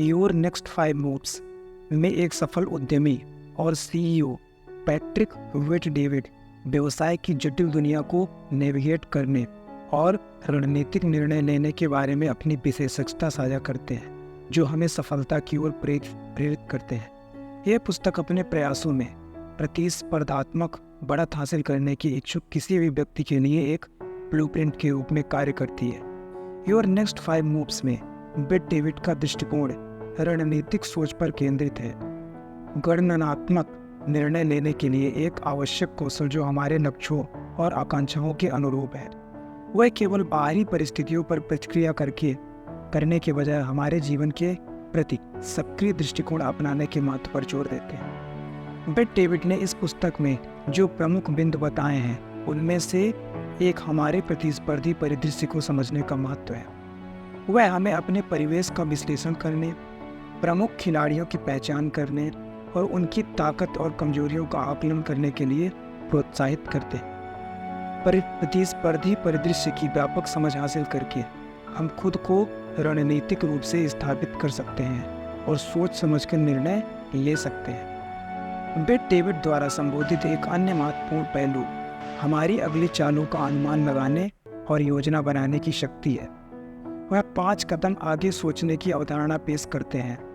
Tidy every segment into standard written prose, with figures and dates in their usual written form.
Your next 5 moves में एक सफल उद्यमी और सीईओ पैट्रिक वेट-डेविड व्यवसाय की जटिल दुनिया को नेविगेट करने और रणनीतिक निर्णय लेने के बारे में अपनी विशेषज्ञता साझा करते हैं, जो हमें सफलता की ओर प्रेरित करते हैं। यह पुस्तक अपने प्रयासों में प्रतिस्पर्धात्मक बढ़त हासिल करने के इच्छुक किसी भी व्यक्ति के लिए एक ब्लूप्रिंट के रूप में कार्य करती है। योर नेक्स्ट 5 मूव्स में वेट-डेविड का दृष्टिकोण रणनीतिक सोच पर केंद्रित है, गणनात्मक निर्णय लेने के लिए एक आवश्यक कौशल जो हमारे लक्ष्यों और आकांक्षाओं के अनुरूप है। वह केवल बाहरी परिस्थितियों पर प्रतिक्रिया करने के बजाय हमारे जीवन के प्रति सक्रिय दृष्टिकोण अपनाने के महत्व पर जोर देते हैं। वेट-डेविड ने इस पुस्तक में जो प्रमुख बिंदु बताए हैं, उनमें से एक हमारे प्रतिस्पर्धी परिदृश्य को समझने का महत्व है। वह हमें अपने परिवेश का विश्लेषण करने, प्रमुख खिलाड़ियों की पहचान करने और उनकी ताकत और कमजोरियों का आकलन करने के लिए प्रोत्साहित करते हैं। प्रतिस्पर्धी परिदृश्य की व्यापक समझ हासिल करके हम खुद को रणनीतिक रूप से स्थापित कर सकते हैं और सोच समझकर निर्णय ले सकते हैं। वेट-डेविड द्वारा संबोधित एक अन्य महत्वपूर्ण पहलू हमारी अगली चालों का अनुमान लगाने और योजना बनाने की शक्ति है। वह 5 कदम आगे सोचने की अवधारणा पेश करते हैं,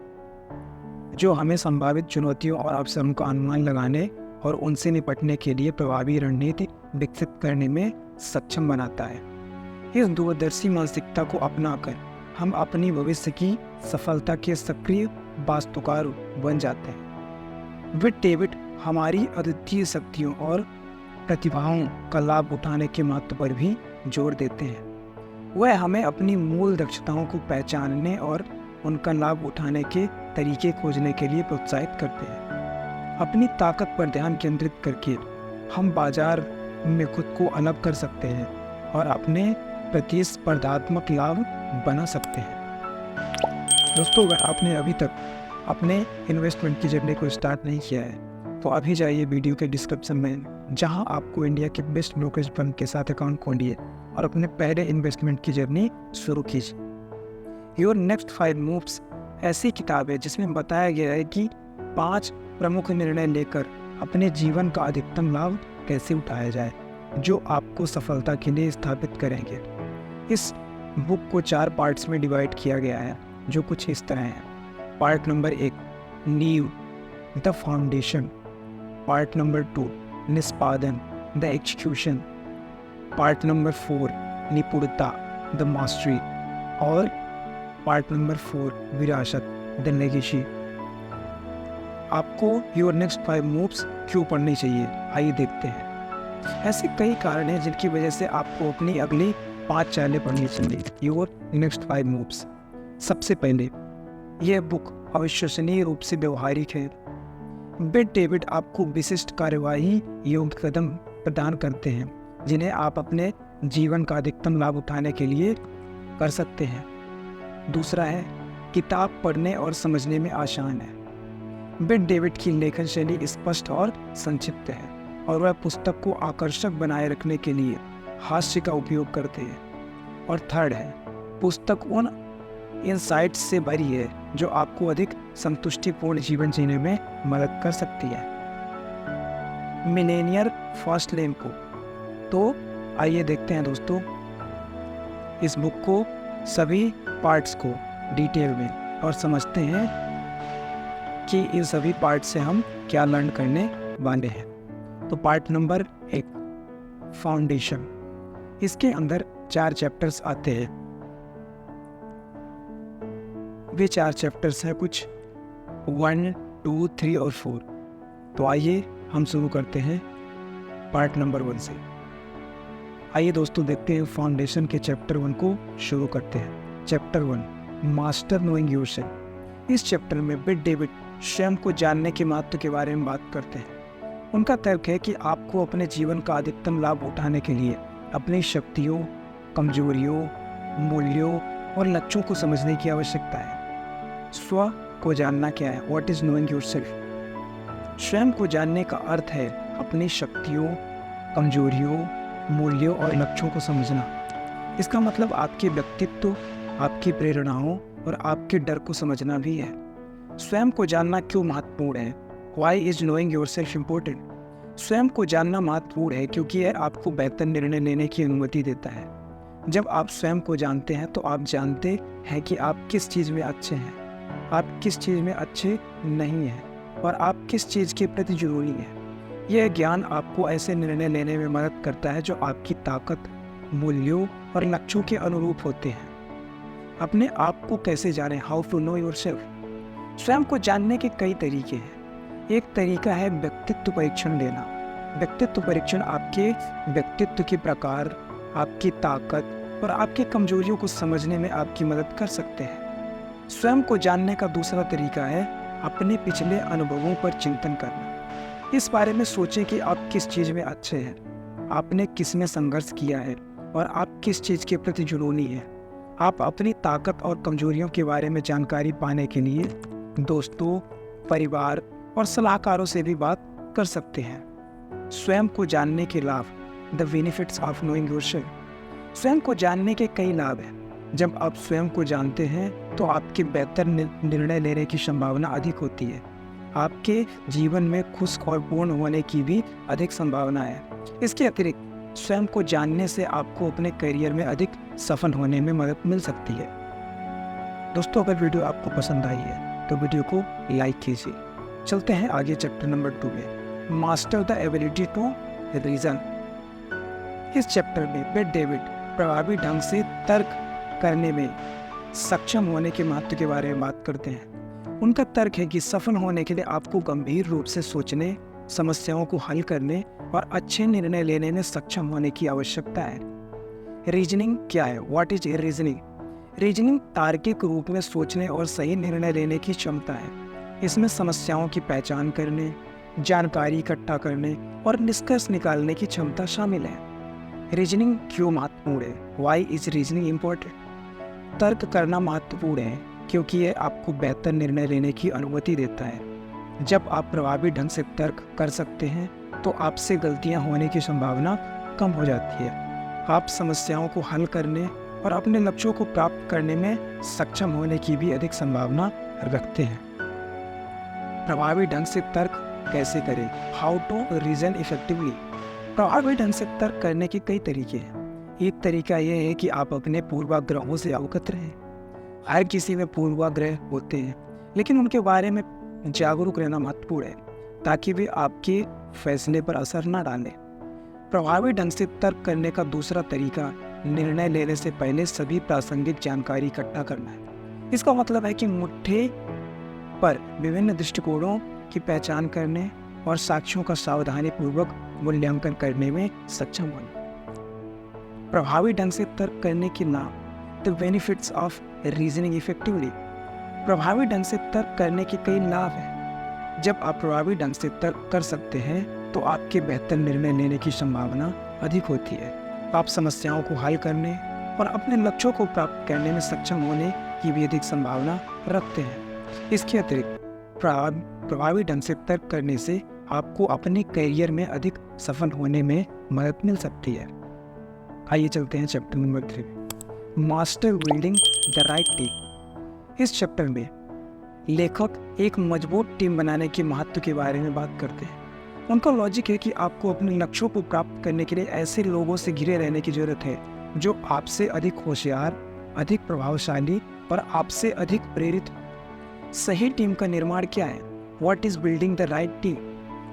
जो हमें संभावित चुनौतियों और अवसरों का अनुमान लगाने और उनसे निपटने के लिए प्रभावी रणनीति विकसित करने में सक्षम बनाता है। इस दूरदर्शी मानसिकता को अपनाकर हम अपनी भविष्य की सफलता के सक्रिय वास्तुकार बन जाते हैं। वेट-डेविड हमारी अद्वितीय शक्तियों और प्रतिभाओं का लाभ उठाने के महत्व पर भी जोर देते हैं। वह हमें अपनी मूल दक्षताओं को पहचानने और उनका लाभ उठाने के तरीके खोजने के लिए प्रोत्साहित करते हैं। अपनी ताकत पर ध्यान केंद्रित करके हम बाजार में खुद को अलग कर सकते हैं और अपने प्रतिस्पर्धात्मक लाभ बना सकते हैं। दोस्तों, अगर आपने अभी तक अपने इन्वेस्टमेंट की जर्नी को स्टार्ट नहीं किया है, तो अभी जाइए वीडियो के डिस्क्रिप्शन में, जहां आपको इंडिया के बेस्ट ब्रोकरेज फर्म के साथ अकाउंट खोलिए और अपने पहले इन्वेस्टमेंट की जर्नी शुरू कीजिए। योर नेक्स्ट 5 मूव्स ऐसी किताब है जिसमें बताया गया है कि 5 प्रमुख निर्णय लेकर अपने जीवन का अधिकतम लाभ कैसे उठाया जाए, जो आपको सफलता के लिए स्थापित करेंगे। इस बुक को 4 पार्ट्स में डिवाइड किया गया है, जो कुछ इस तरह हैं। पार्ट नंबर 1 नींव, द फाउंडेशन। पार्ट नंबर 2 निष्पादन, द एग्जीक्यूशन। पार्ट नंबर 4 निपुणता, द मास्टरी। और पार्ट नंबर 4 विरासत, द लेगेसी। आपको योर नेक्स्ट 5 मूव्स क्यों पढ़नी चाहिए, आइए देखते हैं। ऐसे कई कारण हैं जिनकी वजह से आपको अपनी अगली 5 चालें पढ़नी चाहिए। Your next 5 moves. सबसे पहले, यह बुक अविश्वसनीय रूप से व्यवहारिक है। वेट-डेविड आपको विशिष्ट कार्यवाही योग्य कदम प्रदान करते हैं, जिन्हें आप अपने जीवन का अधिकतम लाभ उठाने के लिए कर सकते हैं। दूसरा है, किताब पढ़ने और समझने में आसान है। वेट-डेविड की लेखन शैली स्पष्ट और संक्षिप्त है, और वह पुस्तक को आकर्षक बनाए रखने के लिए हास्य का उपयोग करते हैं। और थर्ड है, पुस्तक उन इनसाइट्स से भरी है जो आपको अधिक संतुष्टिपूर्ण जीवन जीने में मदद कर सकती है। मिलेनियर फर्स्ट लेन को तो आइए देखते हैं दोस्तों इस बुक को, सभी पार्ट्स को डिटेल में, और समझते हैं कि इन सभी पार्ट से हम क्या लर्न करने वाले हैं। तो पार्ट नंबर 1 फाउंडेशन। इसके अंदर 4 चैप्टर्स आते हैं। वे 4 चैप्टर्स हैं कुछ 1, 2, 3 और 4। तो आइए हम शुरू करते हैं पार्ट नंबर 1 से। आइए दोस्तों देखते हैं फाउंडेशन के चैप्टर 1 को शुरू करते हैं। Chapter 1 master knowing yourself. इस चैप्टर में वेट-डेविड स्वयं को जानने के महत्व के बारे में बात करते हैं। उनका तर्क है कि आपको अपने जीवन का अधिकतम लाभ उठाने के लिए अपनी शक्तियों, कमजोरियों, मूल्यों और लक्ष्यों को समझने की आवश्यकता है। स्व को जानना क्या है? What is knowing yourself? स्वयं को जानने का अर्थ है अपनी शक्तियों, कमजोरियों, मूल्यों और लक्ष्यों को समझना। इसका मतलब आपके व्यक्तित्व, आपकी प्रेरणाओं और आपके डर को समझना भी है। स्वयं को जानना क्यों महत्वपूर्ण है? Why is knowing yourself important? स्वयं को जानना महत्वपूर्ण है क्योंकि यह आपको बेहतर निर्णय लेने की अनुमति देता है। जब आप स्वयं को जानते हैं तो आप जानते हैं कि आप किस चीज़ में अच्छे हैं, आप किस चीज़ में अच्छे नहीं हैं और आप किस चीज़ के प्रति जुनूनी हैं। यह ज्ञान आपको ऐसे निर्णय लेने में मदद करता है जो आपकी ताकत, मूल्यों और लक्ष्यों के अनुरूप होते हैं। अपने आप को कैसे जानें? How to know yourself. स्वयं को जानने के कई तरीके हैं। एक तरीका है व्यक्तित्व परीक्षण लेना। व्यक्तित्व परीक्षण आपके व्यक्तित्व के प्रकार, आपकी ताकत और आपकी कमजोरियों को समझने में आपकी मदद कर सकते हैं। स्वयं को जानने का दूसरा तरीका है अपने पिछले अनुभवों पर चिंतन करना। इस बारे में सोचें कि आप किस चीज़ में अच्छे हैं, आपने किस में संघर्ष किया है और आप किस चीज़ के प्रति जुनूनी हैं। आप अपनी ताकत और कमजोरियों के बारे में जानकारी पाने के लिए दोस्तों, परिवार और सलाहकारों से भी बात कर सकते हैं। स्वयं को जानने के लाभ, the benefits of knowing yourself. स्वयं को जानने के कई लाभ हैं। जब आप स्वयं को जानते हैं तो आपके बेहतर निर्णय लेने की संभावना अधिक होती है। आपके जीवन में खुश और पूर्ण होने की भी अधिक संभावना है। इसके अतिरिक्त स्वयं को जानने से आपको अपने करियर में अधिक सफल होने में मदद मिल सकती है। दोस्तों, अगर वीडियो आपको पसंद आई है तो वीडियो को लाइक कीजिए। चलते हैं आगे चैप्टर नंबर 2 में, master the ability to reason. इस चैप्टर में बेट डेविड प्रभावी ढंग से तर्क करने में सक्षम होने के महत्व के बारे में बात करते हैं। उनका तर्क है कि सफल होने के लिए आपको गंभीर रूप से सोचने, समस्याओं को हल करने और अच्छे निर्णय लेने में सक्षम होने की आवश्यकता है। रीजनिंग क्या है? What is reasoning? रीजनिंग तार्किक रूप में सोचने और सही निर्णय लेने की क्षमता है। इसमें समस्याओं की पहचान करने, जानकारी इकट्ठा करने और निष्कर्ष निकालने की क्षमता शामिल है। रीजनिंग क्यों महत्वपूर्ण है? Why is reasoning important? तर्क करना महत्वपूर्ण है क्योंकि यह आपको बेहतर निर्णय लेने की अनुमति देता है। जब आप प्रभावी ढंग से तर्क कर सकते हैं तो आपसे गलतियां होने की संभावना कम हो जाती है। आप समस्याओं को हल करने और अपने लक्ष्यों को प्राप्त करने में सक्षम होने की भी अधिक संभावना रखते हैं। प्रभावी ढंग से तर्क कैसे करें? How to reason effectively. प्रभावी ढंग से तर्क करने के कई तरीके हैं। एक तरीका यह है कि आप अपने पूर्वाग्रहों से अवगत रहें। हर किसी में पूर्वाग्रह होते हैं, लेकिन उनके बारे में जागरूक रहना महत्वपूर्ण है ताकि वे आपके फैसले पर असर न डालें। प्रभावी ढंग से तर्क करने का दूसरा तरीका निर्णय लेने से पहले सभी प्रासंगिक जानकारी इकट्ठा करना है। इसका मतलब है कि मुट्ठे पर विभिन्न दृष्टिकोणों की पहचान करने और साक्ष्यों का सावधानीपूर्वक मूल्यांकन करने में सक्षम होना। प्रभावी ढंग से तर्क करने के लाभ, the benefits of reasoning effectively. प्रभावी ढंग से तर्क करने के कई लाभ हैं। जब आप प्रभावी ढंग से तर्क कर सकते हैं तो आपके बेहतर निर्णय लेने की संभावना अधिक होती है। आप समस्याओं को हल करने और अपने लक्ष्यों को प्राप्त करने में सक्षम होने की भी अधिक संभावना रखते हैं। इसके अतिरिक्त प्रभावी ढंग से तर्क करने से आपको अपने करियर में अधिक सफल होने में मदद मिल सकती है। आइए चलते हैं chapter number 3, master building the right team. इस चैप्टर में लेखक एक मजबूत टीम बनाने के महत्व के बारे में बात करते हैं। उनका लॉजिक है कि आपको अपने लक्ष्यों को प्राप्त करने के लिए ऐसे लोगों से घिरे रहने की जरूरत है जो आपसे अधिक होशियार, अधिक प्रभावशाली और आपसे अधिक प्रेरित। सही टीम का निर्माण क्या है? What is building the right team?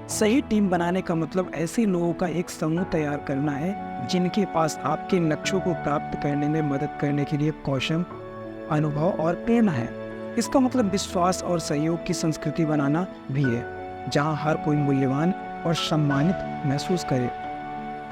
सही टीम बनाने का मतलब ऐसे लोगों का एक समूह तैयार करना है जिनके पास आपके लक्ष्यों को प्राप्त करने में मदद करने के लिए कौशल, अनुभव और प्रेरणा है। इसका मतलब विश्वास और सहयोग की संस्कृति बनाना भी है जहां हर कोई मूल्यवान और सम्मानित महसूस करे।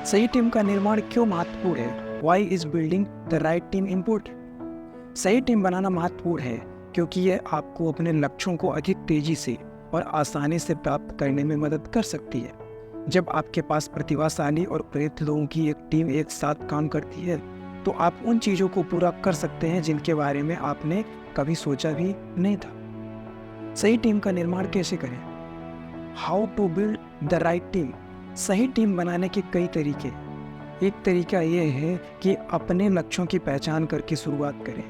सही टीम का निर्माण क्यों महत्वपूर्ण है? Why is building the right team important? सही टीम बनाना महत्वपूर्ण है क्योंकि यह आपको अपने लक्ष्यों को अधिक तेजी से और आसानी से प्राप्त करने में मदद कर सकती है। जब आपके पास प्रतिभाशाली और प्रेरित लोगों की एक टीम एक साथ काम करती है तो आप उन चीज़ों को पूरा कर सकते हैं जिनके बारे में आपने कभी सोचा भी नहीं था। सही टीम का निर्माण कैसे करें? How to build the right team. सही टीम बनाने के कई तरीके। एक तरीका यह है कि अपने लक्ष्यों की पहचान करके शुरुआत करें।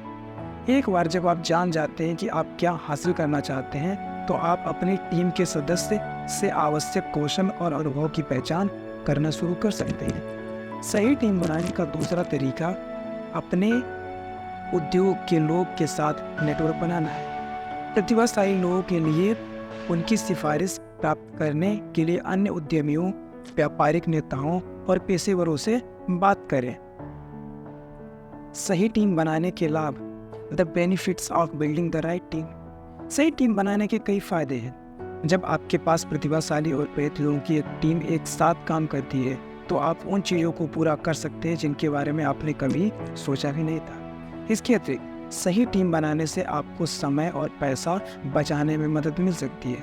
एक बार जब आप जान जाते हैं कि आप क्या हासिल करना चाहते हैं, तो आप अपनी टीम के सदस्य से आवश्यक कौशल और अनुभव की पहचान करना शुरू कर सकते हैं। सही टीम बनाने का दूसरा तरीका अपने उद्योग के लोग के साथ नेटवर्क बनाना है। प्रतिभाशाली लोगों के लिए उनकी सिफारिश प्राप्त करने के लिए अन्य उद्यमियों, व्यापारिक नेताओं और पेशेवरों से बात करें। सही टीम बनाने के लाभ, the benefits of building the right team. सही टीम बनाने के कई फायदे हैं। जब आपके पास प्रतिभाशाली और प्रेरित लोगों की एक टीम एक साथ काम करती है, तो आप उन चीज़ों को पूरा कर सकते हैं जिनके बारे में आपने कभी सोचा भी नहीं था। इसके अतिरिक्त सही टीम बनाने से आपको समय और पैसा बचाने में मदद मिल सकती है।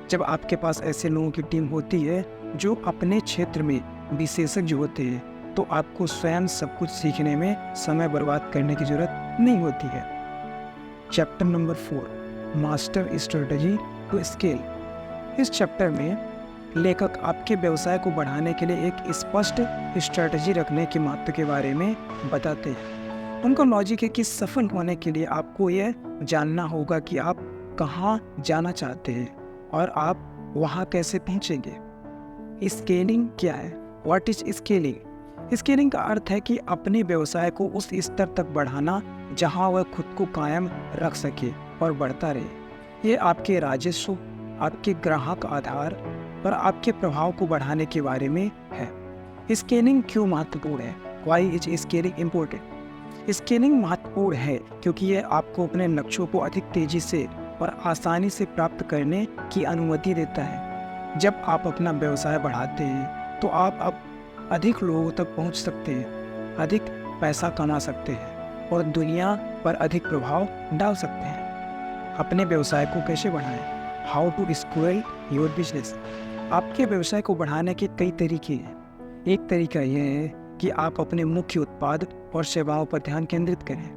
जब आपके पास ऐसे लोगों की टीम होती है जो अपने क्षेत्र में विशेषज्ञ होते हैं, तो आपको स्वयं सब कुछ सीखने में समय बर्बाद करने की जरूरत नहीं होती है। Chapter number 4, master strategy to scale. इस चैप्टर में लेखक आपके व्यवसाय को बढ़ाने के लिए एक स्पष्ट स्ट्रेटजी रखने के महत्व के बारे में बताते हैं। उनका लॉजिक है कि सफल होने के लिए आपको यह जानना होगा कि आप कहाँ जाना चाहते हैं और आप वहाँ कैसे पहुँचेंगे। स्केलिंग क्या है? What is scaling? स्केलिंग का अर्थ है कि अपने व्यवसाय को उस स्तर तक बढ़ाना जहाँ वह खुद को कायम रख सके और बढ़ता रहे। ये आपके राजस्व, आपके ग्राहक आधार और आपके प्रभाव को बढ़ाने के बारे में है। स्केलिंग क्यों महत्वपूर्ण है? Why is scaling important? Scaling महत्वपूर्ण है क्योंकि यह आपको अपने लक्ष्यों को अधिक तेजी से और आसानी से प्राप्त करने की अनुमति देता है। जब आप अपना व्यवसाय बढ़ाते हैं, तो आप अब अधिक लोगों तक पहुंच सकते हैं, अधिक पैसा कमा सकते हैं और दुनिया पर अधिक प्रभाव डाल सकते हैं। अपने व्यवसाय को कैसे बढ़ाएं? How to scale your business. आपके व्यवसाय को बढ़ाने के कई तरीके हैं। एक तरीका यह है कि आप अपने मुख्य उत्पाद और सेवाओं पर ध्यान केंद्रित करें।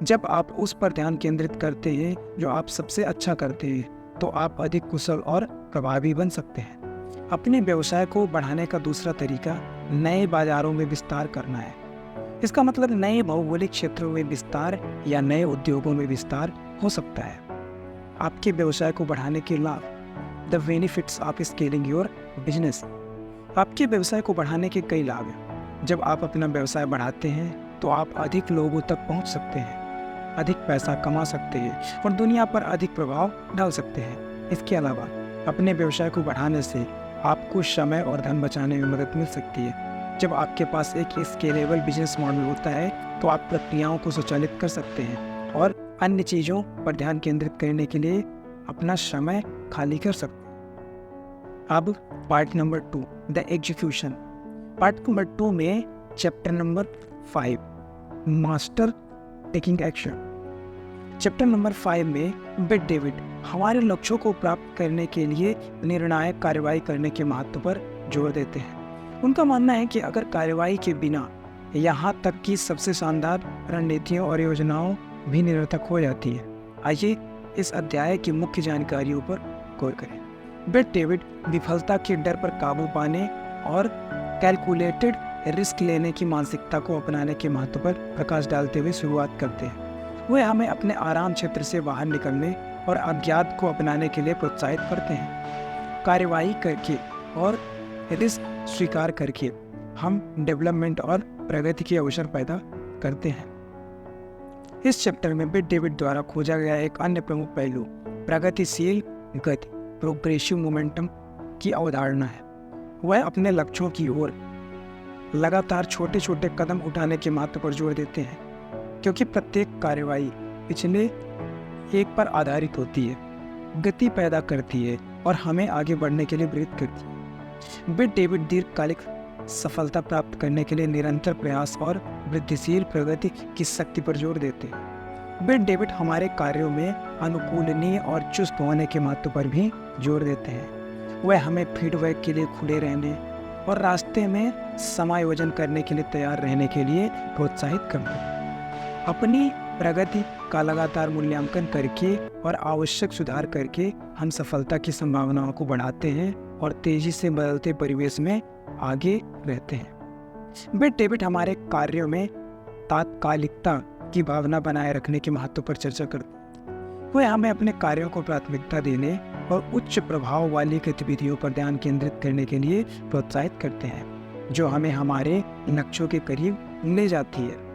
जब आप उस पर ध्यान केंद्रित करते हैं जो आप सबसे अच्छा करते हैं, तो आप अधिक कुशल और प्रभावी बन सकते हैं। अपने व्यवसाय को बढ़ाने का दूसरा तरीका नए बाजारों में विस्तार करना है। इसका मतलब नए भौगोलिक क्षेत्रों में विस्तार या नए उद्योगों में विस्तार हो सकता है। आपके व्यवसाय को बढ़ाने के लाभ, the benefits of scaling your business. आपके व्यवसाय को बढ़ाने के कई लाभ हैं। जब आप अपना व्यवसाय बढ़ाते हैं, तो आप अधिक लोगों तक पहुंच सकते हैं, अधिक पैसा कमा सकते हैं और दुनिया पर अधिक प्रभाव डाल सकते हैं। इसके अलावा अपने व्यवसाय को बढ़ाने से आपको समय और धन बचाने में मदद मिल सकती है। जब आपके पास एक स्केलेबल बिजनेस मॉडल होता है, तो आप प्रक्रियाओं को स्वचालित कर सकते हैं और अन्य चीज़ों पर ध्यान केंद्रित करने के लिए अपना समय खाली कर सकते हैं। अब part number 2, the execution. Part number 2 में chapter number 5, master taking action. Chapter number 5 में बेट डेविड हमारे लक्ष्यों को प्राप्त करने के लिए निर्णायक कार्रवाई करने के महत्व पर जोर देते हैं। उनका मानना है कि अगर कार्रवाई के बिना यहाँ तक कि सबसे शानदार रणनीतियों और योजनाओं भी निरर्थक हो जाती है। आइए इस अध्याय की मुख्य जानकारियों पर गौर करें। बेट डेविड विफलता के डर पर काबू पाने और कैलकुलेटेड रिस्क लेने की मानसिकता को अपनाने के महत्व पर प्रकाश डालते हुए शुरुआत करते हैं। वे हमें अपने आराम क्षेत्र से बाहर निकलने और अज्ञात को अपनाने के लिए प्रोत्साहित करते हैं। कार्रवाई करके और रिस्क स्वीकार करके हम डेवलपमेंट और प्रगति के अवसर पैदा करते हैं। इस चैप्टर में बेट डेविड द्वारा खोजा गया एक अन्य प्रमुख पहलू प्रगतिशील गति, प्रोग्रेसिव मोमेंटम की अवधारणा है। वह अपने लक्ष्यों की ओर लगातार छोटे छोटे कदम उठाने के महत्व पर जोर देते हैं, क्योंकि प्रत्येक कार्रवाई पिछले एक पर आधारित होती है, गति पैदा करती है और हमें आगे बढ़ने के लिए प्रेरित करती है। बेट डेविड दीर्घकालिक सफलता प्राप्त करने के लिए निरंतर प्रयास और वृद्धिशील प्रगति की शक्ति पर जोर देते हैं। बेट डेविड हमारे कार्यों में अनुकूलनीय और चुस्त होने के महत्व पर भी जोर देते हैं। वह हमें फीडबैक के लिए खुले रहने और रास्ते में समायोजन करने के लिए तैयार रहने के लिए प्रोत्साहित करते हैं। अपनी प्रगति का लगातार मूल्यांकन करके और आवश्यक सुधार करके हम सफलता की संभावनाओं को बढ़ाते हैं और तेजी से बदलते परिवेश में आगे रहते हैं। बेट डेविड हमारे कार्यों में तात्कालिकता की भावना बनाए रखने के महत्व पर चर्चा करते हैं। वे हमें अपने कार्यों को प्राथमिकता देने और उच्च प्रभाव वाली गतिविधियों पर ध्यान केंद्रित करने के लिए प्रोत्साहित करते हैं, जो हमें हमारे लक्ष्यों के करीब ले जाती है।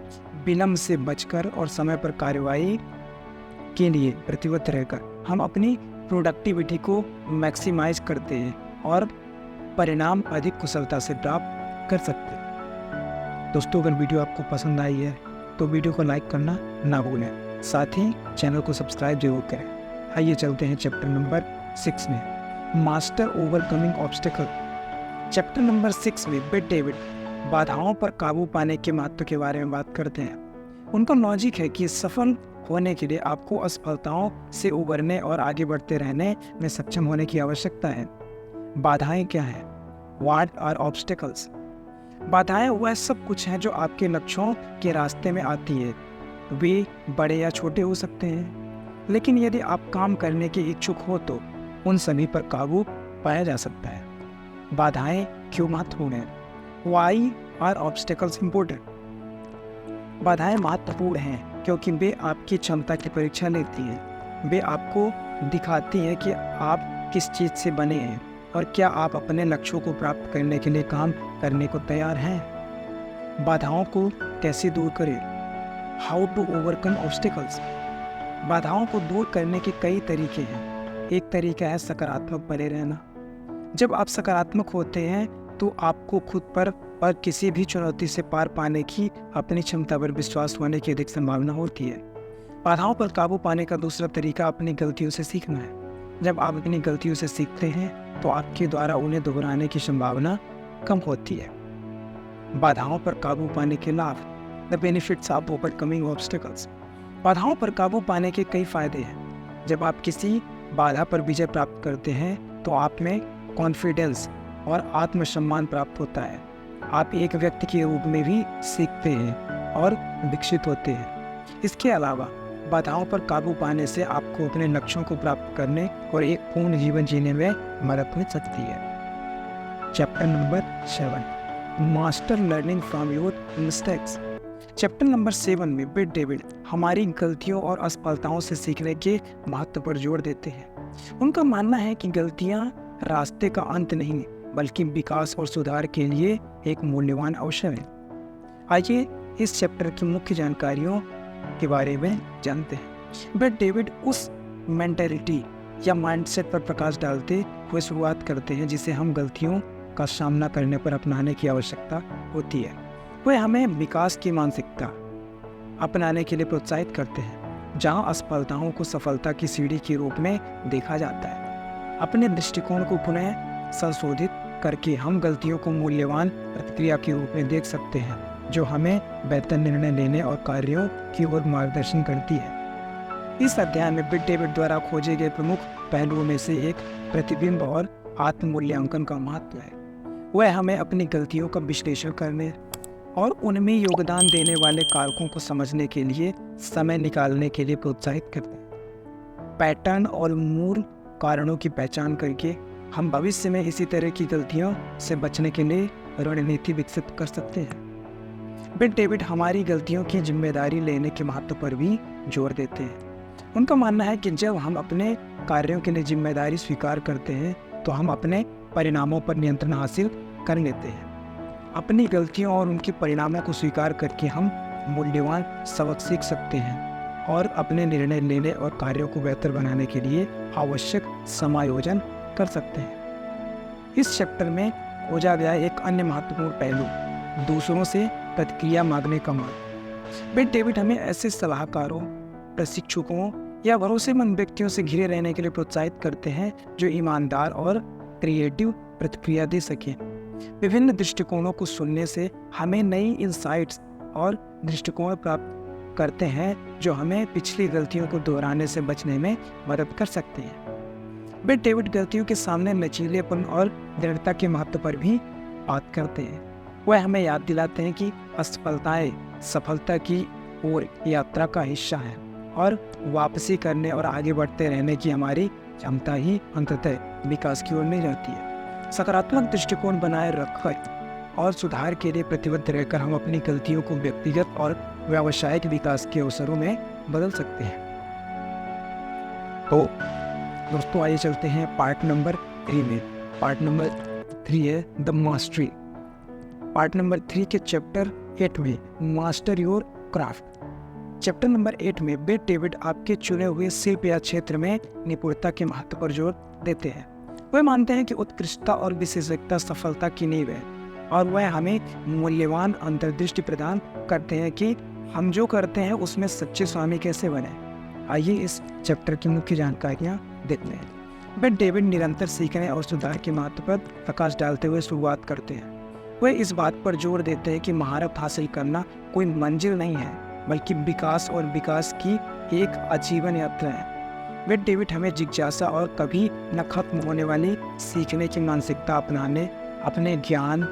विलंब से बचकर और समय पर कार्यवाही के लिए प्रतिबद्ध रहकर हम अपनी प्रोडक्टिविटी को मैक्सिमाइज करते हैं और परिणाम अधिक कुशलता से प्राप्त कर सकते हैं। दोस्तों, अगर वीडियो आपको पसंद आई है तो वीडियो को लाइक करना ना भूलें, साथ ही चैनल को सब्सक्राइब जरूर करें। आइए चलते हैं चैप्टर नंबर 6 में, master overcoming obstacle. Chapter number 6 में बिट डेविड बाधाओं पर काबू पाने के महत्व के बारे में बात करते हैं। उनका लॉजिक है कि सफल होने के लिए आपको असफलताओं से उबरने और आगे बढ़ते रहने में सक्षम होने की आवश्यकता है। बाधाएं क्या हैं? What are obstacles? बाधाएं वह सब कुछ हैं जो आपके लक्ष्यों के रास्ते में आती है। वे बड़े या छोटे हो सकते हैं, लेकिन यदि आप काम करने के इच्छुक हो तो उन सभी पर काबू पाया जा सकता है। बाधाएं क्यों महत्वपूर्ण हैं? Why are obstacles important? बाधाएं महत्वपूर्ण हैं क्योंकि वे आपकी क्षमता की परीक्षा लेती हैं। वे आपको दिखाती हैं कि आप किस चीज़ से बने हैं और क्या आप अपने लक्ष्यों को प्राप्त करने के लिए काम करने को तैयार हैं। बाधाओं को कैसे दूर करें? How to overcome obstacles? बाधाओं को दूर करने के कई तरीके हैं। एक तरीका है सकारात्मक बने रहना। जब आप सकारात्मक होते हैं तो आपको खुद पर और किसी भी चुनौती से पार पाने की अपनी क्षमता पर विश्वास होने की अधिक संभावना होती है। बाधाओं पर काबू पाने का दूसरा तरीका अपनी गलतियों से सीखना है। जब आप अपनी गलतियों से सीखते हैं तो आपके द्वारा उन्हें दोहराने की संभावना कम होती है। बाधाओं पर काबू पाने के लाभ, the benefits of overcoming obstacles. बाधाओं पर काबू पाने के कई फायदे हैं। जब आप किसी बाधा पर विजय प्राप्त करते हैं तो आप में कॉन्फिडेंस और आत्मसम्मान प्राप्त होता है। आप एक व्यक्ति के रूप में भी सीखते हैं और विकसित होते हैं। इसके अलावा बाधाओं पर काबू पाने से आपको अपने लक्ष्यों को प्राप्त करने और एक पूर्ण जीवन जीने में मदद मिल सकती है। Chapter number 7, master learning from your mistakes. Chapter number 7 में बिट डेविड हमारी गलतियों और असफलताओं से सीखने के महत्व पर जोर देते हैं। उनका मानना है कि गलतियां रास्ते का अंत नहीं बल्कि विकास और सुधार के लिए एक मूल्यवान अवसर है। आइए इस चैप्टर की मुख्य जानकारियों के बारे में जानते हैं। बिट डेविड उस मेंटालिटी या माइंडसेट पर प्रकाश डालते हुए शुरुआत करते हैं जिसे हम गलतियों का सामना करने पर अपनाने की आवश्यकता होती है। वे हमें विकास की मानसिकता अपनाने के लिए प्रोत्साहित करते हैं, जहां असफलताओं को सफलता की सीढ़ी के रूप में देखा जाता है। अपने दृष्टिकोण को पुनः संशोधित करके हम गलतियों को मूल्यवान प्रतिक्रिया के रूप में देख सकते हैं, जो हमें बेहतर निर्णय लेने और कार्यों की ओर मार्गदर्शन करती है। इस अध्याय में बिट डेविड द्वारा खोजे गए प्रमुख पहलुओं में से एक प्रतिबिंब और आत्म मूल्यांकन का महत्व है। वह हमें अपनी गलतियों का विश्लेषण करने और उनमें योगदान देने वाले कारकों को समझने के लिए समय निकालने के लिए प्रोत्साहित करते हैं। पैटर्न और मूल कारणों की पहचान करके हम भविष्य में इसी तरह की गलतियों से बचने के लिए रणनीति विकसित कर सकते हैं। बिट डेविड हमारी गलतियों की जिम्मेदारी लेने के महत्व पर भी जोर देते हैं। उनका मानना है कि जब हम अपने कार्यों के लिए जिम्मेदारी स्वीकार करते हैं तो हम अपने परिणामों पर नियंत्रण हासिल कर लेते हैं। अपनी गलतियों और उनके परिणामों को स्वीकार करके हम मूल्यवान सबक सीख सकते हैं और अपने निर्णय लेने और कार्यों को बेहतर बनाने के लिए आवश्यक समायोजन कर सकते हैं। इस चैप्टर में खोजा गया एक अन्य महत्वपूर्ण पहलू दूसरों से प्रतिक्रिया मांगने का मार्ग। बिट डेविड हमें ऐसे सलाहकारों, प्रशिक्षकों या भरोसेमंद व्यक्तियों से घिरे रहने के लिए प्रोत्साहित करते हैं जो ईमानदार और क्रिएटिव प्रतिक्रिया दे सकें। विभिन्न दृष्टिकोणों को सुनने से हमें नई इंसाइट्स और दृष्टिकोण प्राप्त करते हैं जो हमें पिछली गलतियों को दोहराने से बचने में मदद कर सकते हैं। बिट डेविड गलतियों के सामने लचीलेपन और दृढ़ता के महत्व पर भी बात करते हैं। वह हमें याद दिलाते हैं कि असफलताएं सफलता की ओर यात्रा का हिस्सा है और वापसी करने और आगे बढ़ते रहने की हमारी क्षमता ही अंततः विकास की ओर ले जाती है। सकारात्मक दृष्टिकोण बनाए रखकर और सुधार के लिए प्रतिबद्ध रहकर हम अपनी गलतियों को व्यक्तिगत और व्यावसायिक विकास के अवसरों में बदल सकते हैं। तो दोस्तों आइए चलते हैं पार्ट नंबर 3 में। पार्ट नंबर 3 है द मास्टरी। पार्ट नंबर 3 के चैप्टर 8 में master your craft. Chapter number 8 में बेट डेविड आपके चुने हुए शिल्प या क्षेत्र में निपुणता के महत्व पर जोर देते हैं। वे मानते हैं कि उत्कृष्टता और विशेषज्ञता सफलता की नींव है, और वह हमें मूल्यवान अंतर्दृष्टि प्रदान करते हैं कि हम जो करते हैं उसमें सच्चे स्वामी कैसे बने। आइए इस चैप्टर की मुख्य जानकारियाँ देखते हैं। बेट डेविड निरंतर सीखने और सुधार के महत्व पर प्रकाश डालते हुए शुरुआत करते हैं। वे इस बात पर जोर देते हैं कि महारत हासिल करना कोई मंजिल नहीं है, बल्कि विकास और विकास की एक आजीवन यात्रा है। बेट डेविड हमें जिज्ञासा और कभी न खत्म होने वाली सीखने की मानसिकता अपनाने, अपने ज्ञान,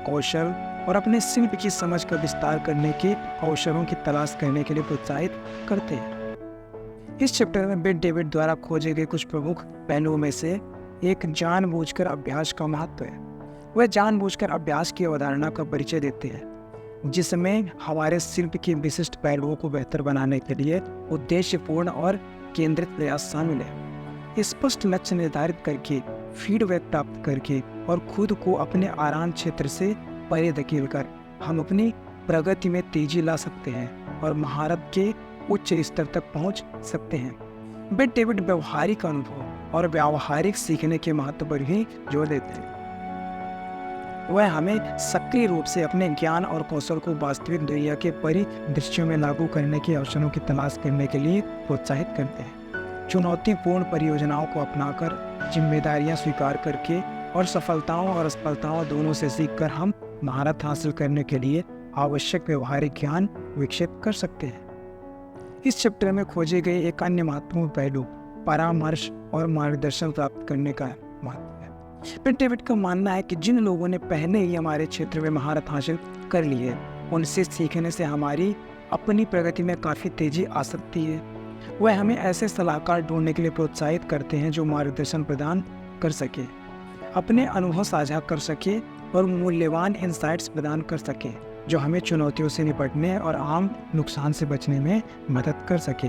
कौशल और अपने शिल्प की समझ का विस्तार करने के अवसरों की तलाश करने के लिए प्रोत्साहित करते हैं। इस चैप्टर में बेट डेविड द्वारा खोजे गए कुछ प्रमुख पहलुओं में से एक जानबूझकर अभ्यास का महत्व है। वह जानबूझकर अभ्यास की अवधारणा का परिचय देते हैं, जिसमें हमारे शिल्प के विशिष्ट पहलुओं को बेहतर बनाने के लिए उद्देश्यपूर्ण और केंद्रित प्रयास शामिल है। स्पष्ट लक्ष्य निर्धारित करके, फीडबैक प्राप्त करके और खुद को अपने आराम क्षेत्र से परे धकेलकर हम अपनी प्रगति में तेजी ला सकते हैं और महारत के उच्च स्तर तक पहुंच सकते हैं। बेट डेविड व्यवहारिक अनुभव और व्यावहारिक सीखने के महत्व पर भी जोर देते हैं। वह हमें सक्रिय रूप से अपने ज्ञान और कौशल को वास्तविक दुनिया के परिदृश्यों में लागू करने के अवसरों की तलाश करने के लिए प्रोत्साहित करते हैं। चुनौतीपूर्ण परियोजनाओं को अपनाकर, जिम्मेदारियां स्वीकार करके और सफलताओं और असफलताओं दोनों से सीखकर हम महारत हासिल करने के लिए आवश्यक व्यवहारिक ज्ञान विकसित कर सकते हैं। इस चैप्टर में खोजे गए एक अन्य महत्वपूर्ण पहलू परामर्श और मार्गदर्शन प्राप्त करने का महत्व है। बेट डेविड का मानना है कि जिन लोगों ने पहले ही हमारे क्षेत्र में महारत हासिल कर ली है, उनसे सीखने से हमारी अपनी प्रगति में काफ़ी तेजी आ सकती है। वह हमें ऐसे सलाहकार ढूंढने के लिए प्रोत्साहित करते हैं जो मार्गदर्शन प्रदान कर सके, अपने अनुभव साझा कर सके और मूल्यवान इंसाइट्स प्रदान कर सके, जो हमें चुनौतियों से निपटने और आम नुकसान से बचने में मदद कर सके।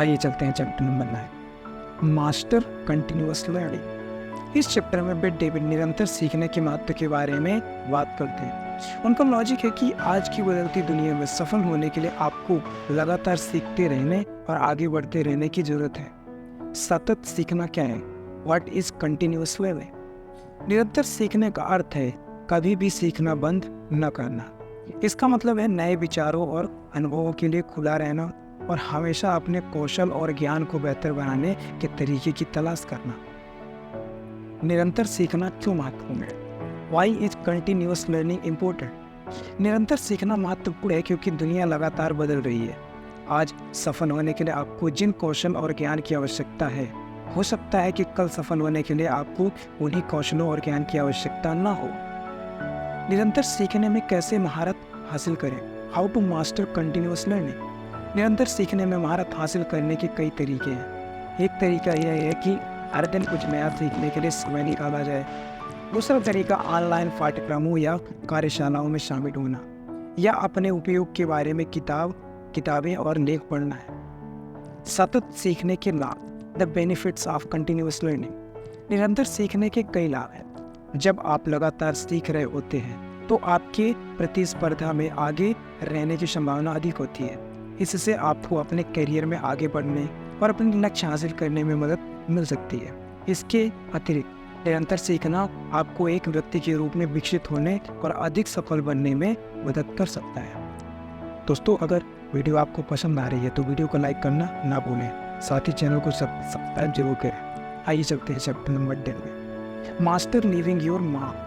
आइए चलते हैं chapter number 9, master continuous learning. इस चैप्टर में बेट डेविड निरंतर सीखने के महत्व के बारे में बात करते हैं। उनका लॉजिक है कि आज की बदलती दुनिया में सफल होने के लिए आपको लगातार सीखते रहने और आगे बढ़ते रहने की जरूरत है। सतत सीखना क्या है? What is continuous learning? निरंतर सीखने का अर्थ है कभी भी सीखना बंद न करना। इसका मतलब है नए विचारों और अनुभवों के लिए खुला रहना और हमेशा अपने कौशल और ज्ञान को बेहतर बनाने के तरीके की तलाश करना। निरंतर सीखना क्यों महत्वपूर्ण है? Why is continuous learning important? निरंतर सीखना महत्वपूर्ण है क्योंकि दुनिया लगातार बदल रही है। आज सफल होने के लिए आपको जिन कौशल और ज्ञान की आवश्यकता है, हो सकता है कि कल सफल होने के लिए आपको उन्हीं कौशलों और ज्ञान की आवश्यकता न हो। निरंतर सीखने में कैसे महारत हासिल करें? How to master continuous learning. निरंतर सीखने में महारत हासिल करने के कई तरीके हैं। एक तरीका यह है कि हर दिन कुछ नया सीखने के लिए समय निकाला जाए। दूसरा तरीका ऑनलाइन पाठ्यक्रमों या कार्यशालाओं में शामिल होना या अपने उपयोग के बारे में किताबें और लेख पढ़ना है। सतत सीखने के लाभ, the benefits of continuous learning. निरंतर सीखने के कई लाभ हैं। जब आप लगातार सीख रहे होते हैं तो आपके प्रतिस्पर्धा में आगे रहने की संभावना अधिक होती है। इससे आपको अपने करियर में आगे बढ़ने और अपने लक्ष्य हासिल करने में मदद मिल सकती है। इसके अतिरिक्त निरंतर सीखना आपको एक व्यक्ति के रूप में विकसित होने और अधिक सफल बनने में मदद कर सकता है। दोस्तों, अगर वीडियो आपको पसंद आ रही है तो वीडियो को लाइक करना ना भूलें, साथ ही चैनल को सब्सक्राइब जरूर करें। आइए चलते हैं चैप्टर नंबर 10 में, master leaving your mark.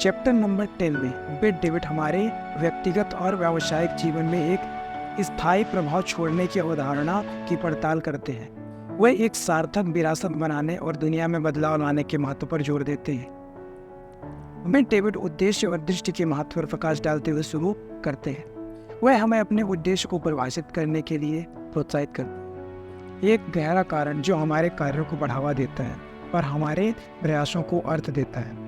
Chapter number 10 में बेट डेविड हमारे व्यक्तिगत और व्यावसायिक जीवन में एक स्थायी प्रभाव छोड़ने की अवधारणा की पड़ताल करते हैं। वह एक सार्थक विरासत बनाने और दुनिया में बदलाव लाने के महत्व पर जोर देते हैं। बेट डेविड उद्देश्य और दृष्टि के महत्व पर प्रकाश डालते हुए शुरू करते हैं। वह हमें अपने उद्देश्य को परिभाषित करने के लिए प्रोत्साहित करते हैं। एक गहरा कारण जो हमारे कार्यों को बढ़ावा देता है और हमारे प्रयासों को अर्थ देता है।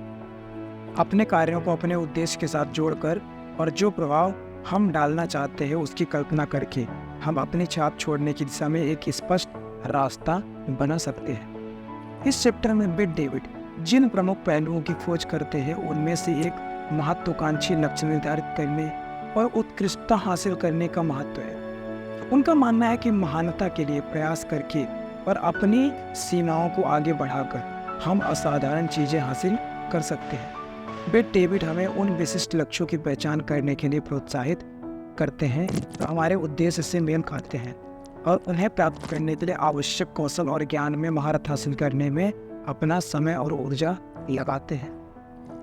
अपने कार्यों को अपने उद्देश्य के साथ जोड़कर और जो प्रभाव हम डालना चाहते हैं उसकी कल्पना करके हम अपनी छाप छोड़ने की दिशा में एक स्पष्ट रास्ता बना सकते हैं। इस चैप्टर में बिट डेविड जिन प्रमुख पहलुओं की खोज करते हैं उनमें से एक महत्वाकांक्षी लक्ष्य निर्धारित करने और उत्कृष्टता हासिल करने का महत्व है। उनका मानना है कि महानता के लिए प्रयास करके और अपनी सीमाओं को आगे बढ़ाकर हम असाधारण चीज़ें हासिल कर सकते हैं। बिट डेविड हमें उन विशिष्ट लक्ष्यों की पहचान करने के लिए प्रोत्साहित करते हैं जो हमारे उद्देश्य से मेल खाते हैं और उन्हें प्राप्त करने के लिए आवश्यक कौशल और ज्ञान में महारत हासिल करने में अपना समय और ऊर्जा लगाते हैं।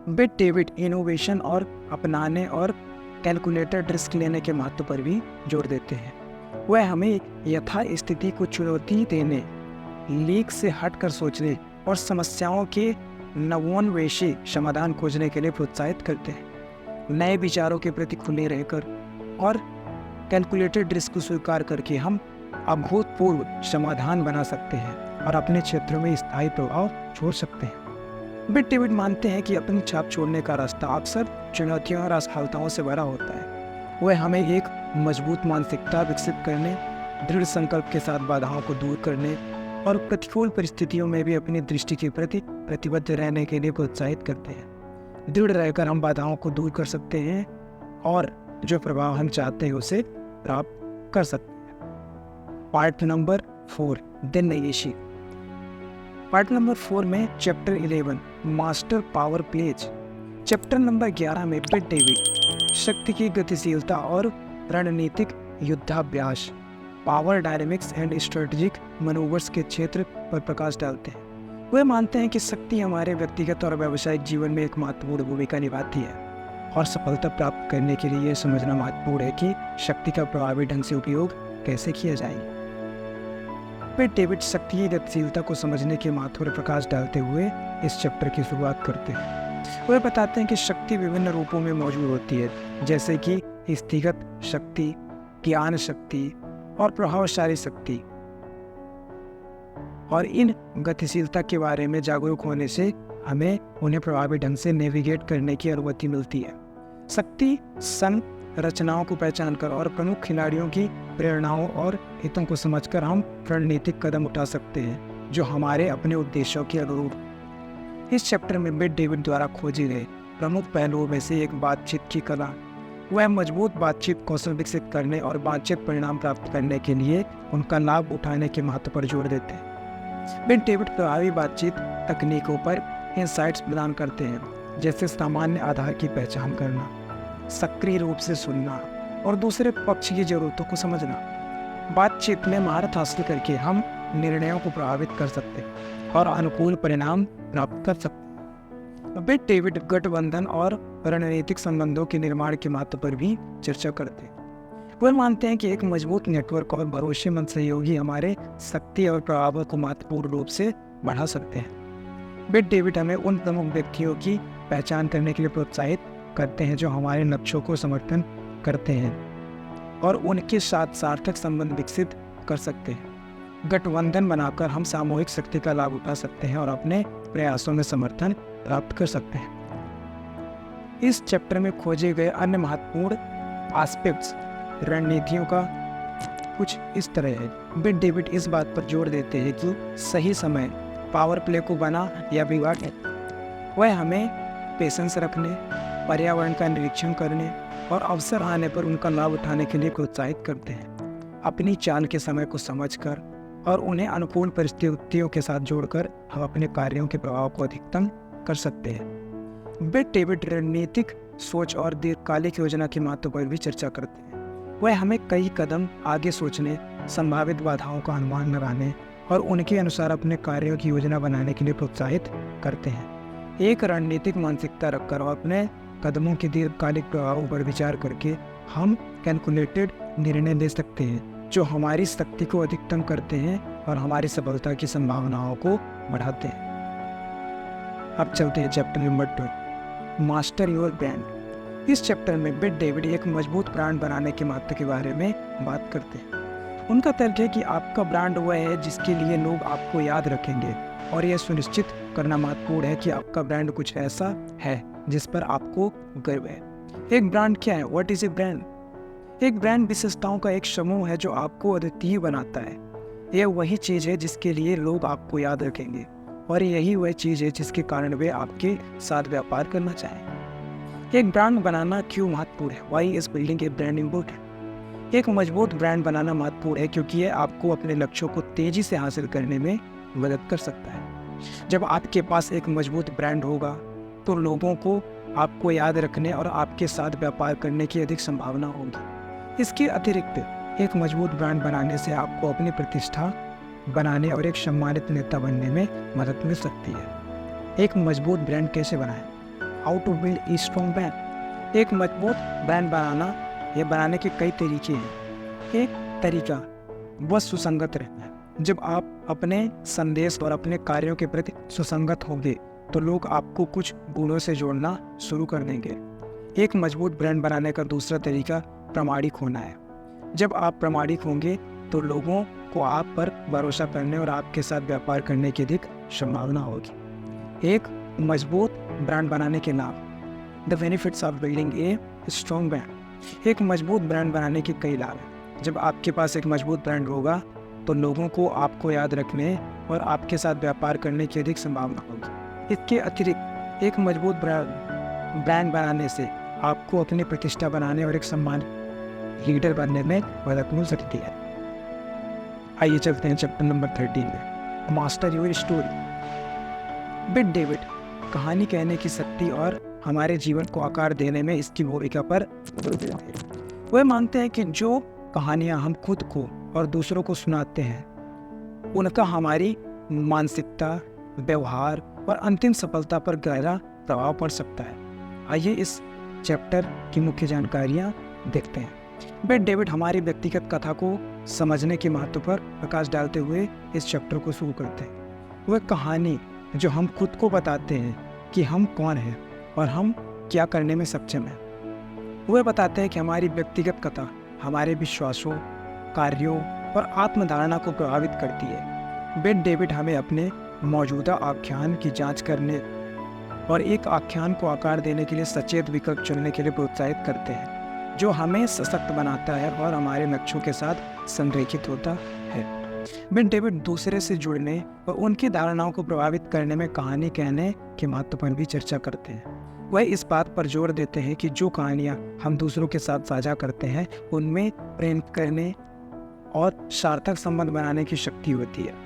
बिट डेविड इनोवेशन और अपनाने और कैलकुलेटेड रिस्क लेने के महत्व पर भी जोर देते हैं। वह हमें यथास्थिति को चुनौती देने, लीक से हटकर सोचने और समस्याओं के नवोन्वेषी समाधान खोजने के लिए प्रोत्साहित करते हैं। नए विचारों के प्रति खुले रहकर और कैलकुलेटेड रिस्क को स्वीकार करके हम अभूतपूर्व समाधान बना सकते हैं और अपने क्षेत्र में स्थायी प्रभाव छोड़ सकते हैं। बिट डेविड मानते हैं कि अपनी छाप छोड़ने का रास्ता अक्सर चुनौतियों और असफलताओं से भरा होता है। वह हमें एक मजबूत मानसिकता विकसित करने, दृढ़ संकल्प के साथ बाधाओं को दूर करने और प्रतिकूल परिस्थितियों में भी अपनी दृष्टि के प्रति प्रतिबद्ध रहने के लिए प्रोत्साहित करते हैं। दृढ़ रहकर हम बाधाओं को दूर कर सकते हैं और जो प्रभाव हम चाहते हैं उसे प्राप्त कर सकते हैं। पार्ट नंबर 4 द नयेशी। पार्ट नंबर 4 में chapter 11 master power plays. Chapter number 11 में बिट डेविड शक्ति की गतिशीलता और रणनीतिक युद्धाभ्यास, power dynamics and strategic manoeuvres के क्षेत्र पर प्रकाश डालते हैं। वे मानते हैं कि शक्ति हमारे व्यक्तिगत और व्यावसायिक जीवन में एक महत्वपूर्ण भूमिका निभाती है और सफलता प्राप्त करने के लिए यह समझना महत्वपूर्ण है कि शक्ति का प्रभावी ढंग से उपयोग कैसे किया जाए। बिट डेविड शक्ति की गतिशीलता को समझने के महत्व पर प्रकाश डालते हुए इस चैप्टर की शुरुआत करते हैं। वे बताते हैं कि शक्ति विभिन्न रूपों में मौजूद होती है, जैसे कि स्थितिगत शक्ति, ज्ञान शक्ति और प्रभावशाली शक्ति, और इन गतिशीलता के बारे में जागरूक होने से हमें उन्हें प्रभावी ढंग से नेविगेट करने की अनुमति मिलती है। शक्ति संरचनाओं को पहचान कर और प्रमुख खिलाड़ियों की प्रेरणाओं और हितों को समझकर हम रणनीतिक कदम उठा सकते हैं जो हमारे अपने उद्देश्यों के अनुरूप। इस चैप्टर में बिट डेविड द्वारा खोजे गए प्रमुख पहलुओं में से एक बातचीत की कला। वह मजबूत बातचीत कौशल विकसित करने और बातचीत परिणाम प्राप्त करने के लिए उनका लाभ उठाने के महत्व पर जोर देते हैं। बिट डेविड प्रभावी बातचीत तकनीकों पर इंसाइट्स प्रदान करते हैं, जैसे सामान्य आधार की पहचान करना, सक्रिय रूप से सुनना और दूसरे पक्ष की जरूरतों को समझना। बातचीत में महारत हासिल करके हम निर्णयों को प्रभावित कर सकते हैं और अनुकूल परिणाम प्राप्त कर सकते हैं। बिट डेविड गठबंधन और रणनीतिक संबंधों के निर्माण के महत्व पर भी चर्चा करते हैं। वह मानते हैं कि एक मजबूत नेटवर्क और भरोसेमंद सहयोगी हमारे शक्ति और प्रभाव को महत्वपूर्ण रूप से बढ़ा सकते हैं। बिट डेविड हमें उन प्रमुख व्यक्तियों की पहचान करने के लिए प्रोत्साहित करते हैं जो हमारे लक्ष्यों को समर्थन करते हैं और उनके साथ सार्थक संबंध विकसित कर सकते हैं। गठबंधन बनाकर हम सामूहिक शक्ति का लाभ उठा सकते हैं और अपने प्रयासों में समर्थन प्राप्त कर सकते हैं। इस चैप्टर में खोजे गए अन्य महत्वपूर्ण एस्पेक्ट्स रणनीतियों का कुछ इस तरह है। बिट डेविड इस बात पर जोर देते हैं कि सही समय पावर प्ले को बना या बिगाड़े। वह हमें पेशेंस रखने, पर्यावरण का निरीक्षण करने और अवसर आने पर उनका लाभ उठाने के लिए प्रोत्साहित करते हैं। अपनी चाल के समय को समझकर और उन्हें अनुकूल परिस्थितियों के साथ जोड़कर हम अपने कार्यों के प्रभाव को अधिकतम कर सकते हैं। बिट डेविड रणनीतिक सोच और दीर्घकालिक योजना के महत्व पर भी चर्चा करते हैं। वह हमें कई कदम आगे सोचने, संभावित बाधाओं का अनुमान लगाने और उनके अनुसार अपने कार्यों की योजना बनाने के लिए प्रोत्साहित करते हैं। एक रणनीतिक मानसिकता रखकर और अपने कदमों के दीर्घकालिक प्रभावों पर विचार करके हम कैलकुलेटेड निर्णय ले सकते हैं जो हमारी शक्ति को अधिकतम करते हैं और हमारी सफलता की संभावनाओं को बढ़ाते हैं। अब चलते हैं chapter number 2 master your brand. इस चैप्टर में बिट डेविड एक मजबूत ब्रांड बनाने के महत्व के बारे में बात करते हैं। उनका तर्क है कि आपका ब्रांड वह है जिसके लिए लोग आपको याद रखेंगे और यह सुनिश्चित करना महत्वपूर्ण है कि आपका ब्रांड कुछ ऐसा है जिस पर आपको गर्व है। एक ब्रांड क्या है? What is a brand? एक ब्रांड विशेषताओं का एक समूह है जो आपको अद्वितीय बनाता है। यह वही चीज़ है जिसके लिए लोग आपको याद रखेंगे, और यही वह चीज़ है जिसके कारण वे आपके साथ व्यापार करना चाहेंगे। एक ब्रांड बनाना क्यों महत्वपूर्ण है? Why is building a brand important? एक मजबूत ब्रांड बनाना महत्वपूर्ण है क्योंकि यह आपको अपने लक्ष्यों को तेजी से हासिल करने में मदद कर सकता है। जब आपके पास एक मजबूत ब्रांड होगा तो लोगों को आपको याद रखने और आपके साथ व्यापार करने की अधिक संभावना होगी। इसके अतिरिक्त एक मजबूत ब्रांड बनाने से आपको अपनी प्रतिष्ठा बनाने और एक सम्मानित नेता बनने में मदद मिल सकती है। एक मजबूत ब्रांड कैसे बनाएं? How to build a strong brand? एक मजबूत ब्रांड बनाने के कई तरीके हैं। एक तरीका वह सुसंगत रहना है। जब आप अपने संदेश और अपने कार्यों के प्रति सुसंगत होंगे तो लोग आपको कुछ गुणों से जोड़ना शुरू कर देंगे। एक मजबूत ब्रांड बनाने का दूसरा तरीका प्रामाणिक होना है। जब आप प्रामाणिक होंगे तो लोगों को आप पर भरोसा करने और आपके साथ व्यापार करने की अधिक संभावना होगी। एक मजबूत ब्रांड बनाने के लाभ। The benefits of building A strong brand. एक मजबूत ब्रांड बनाने के कई लाभ हैं। जब आपके पास एक मजबूत ब्रांड होगा तो लोगों को आपको याद रखने और आपके साथ व्यापार करने की अधिक संभावना होगी। इसके अतिरिक्त एक मजबूत ब्रांड बनाने से आपको अपनी प्रतिष्ठा बनाने और एक सम्मानित लीडर बनने में मदद मिल सकती है। आइए चलते हैं चैप्टर नंबर 13 में, master your story. Bit David कहानी कहने की शक्ति और हमारे जीवन को आकार देने में इसकी भूमिका पर जोर देते हैं। वे मानते हैं कि जो कहानियाँ हम खुद को और दूसरों को सुनाते हैं उनका हमारी मानसिकता, व्यवहार और अंतिम सफलता पर गहरा प्रभाव पड़ सकता है। आइए इस चैप्टर की मुख्य जानकारियाँ देखते हैं। बिट डेविड हमारी व्यक्तिगत कथा को समझने के महत्व पर प्रकाश डालते हुए इस चैप्टर को शुरू करते हैं। वह कहानी जो हम खुद को बताते हैं कि हम कौन हैं और हम क्या करने में सक्षम हैं। वह बताते हैं कि हमारी व्यक्तिगत कथा हमारे विश्वासों, कार्यों और आत्मधारणा को प्रभावित करती है। बिट डेविड हमें अपने मौजूदा आख्यान की जांच करने और एक आख्यान को आकार देने के लिए सचेत विकल्प चुनने के लिए प्रोत्साहित करते हैं, जो हमें सशक्त बनाता है और हमारे लक्ष्यों के साथ संरेखित होता है। बिट डेविड दूसरे से जुड़ने और उनकी धारणाओं को प्रभावित करने में कहानी कहने के महत्व पर भी चर्चा करते हैं। वह इस बात पर जोर देते हैं कि जो कहानियाँ हम दूसरों के साथ साझा करते हैं उनमें प्रेरित करने और सार्थक संबंध बनाने की शक्ति होती है।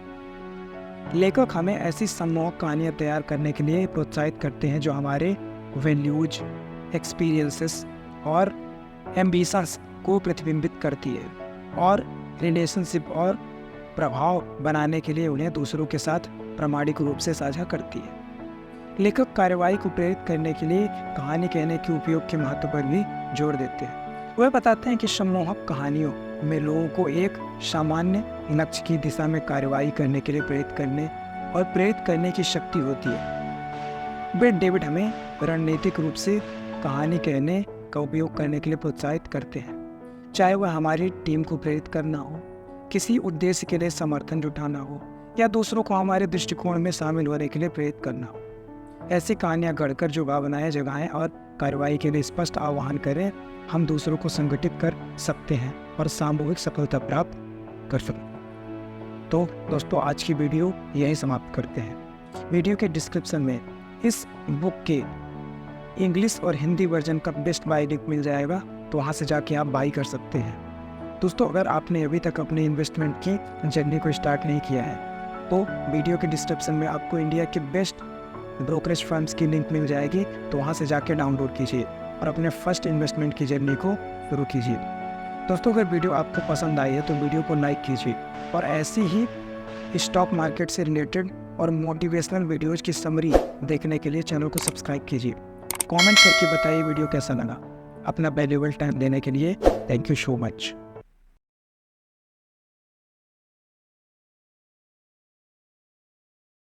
लेखक हमें ऐसी सम्मोहक कहानियाँ तैयार करने के लिए प्रोत्साहित करते हैं जो हमारे वैल्यूज, एक्सपीरियंसेस और एम्बिशंस को प्रतिबिंबित करती है और रिलेशनशिप और प्रभाव बनाने के लिए उन्हें दूसरों के साथ प्रामाणिक रूप से साझा करती है। लेखक कार्रवाई को प्रेरित करने के लिए कहानी कहने के उपयोग के महत्व पर भी जोर देते हैं। वह बताते हैं कि सम्मोहक कहानियों में लोगों को एक सामान्य लक्ष्य की दिशा में कार्रवाई करने के लिए प्रेरित करने की शक्ति होती है। बिट डेविड हमें रणनीतिक रूप से कहानी कहने का उपयोग करने के लिए प्रोत्साहित करते हैं, चाहे वह हमारी टीम को प्रेरित करना हो, किसी उद्देश्य के लिए समर्थन जुटाना हो या दूसरों को हमारे दृष्टिकोण में शामिल होने के लिए प्रेरित करना हो। ऐसी कहानियाँ गढ़कर जो भावनाएं जगाएं और कार्रवाई के लिए स्पष्ट आह्वान करें, हम दूसरों को संगठित कर सकते हैं और सामूहिक सफलता प्राप्त कर सकते हैं। तो दोस्तों, आज की वीडियो यहीं समाप्त करते हैं। वीडियो के डिस्क्रिप्शन में इस बुक के इंग्लिश और हिंदी वर्जन का बेस्ट बाय लिंक मिल जाएगा, तो वहाँ से जाके आप बाई कर सकते हैं। दोस्तों, अगर आपने अभी तक अपने इन्वेस्टमेंट की जर्नी को स्टार्ट नहीं किया है तो वीडियो के डिस्क्रिप्शन में आपको इंडिया के बेस्ट ब्रोकरेज फर्म्स की लिंक मिल जाएगी, तो वहाँ से जाके डाउनलोड कीजिए और अपने फर्स्ट इन्वेस्टमेंट की जर्नी को शुरू कीजिए। दोस्तों, अगर वीडियो आपको पसंद आई है तो वीडियो को लाइक कीजिए और ऐसी ही स्टॉक मार्केट से रिलेटेड और मोटिवेशनल वीडियोज़ की समरी देखने के लिए चैनल को सब्सक्राइब कीजिए। कमेंट करके बताइए वीडियो कैसा लगा। अपना वैल्यूएबल टाइम देने के लिए थैंक यू सो मच।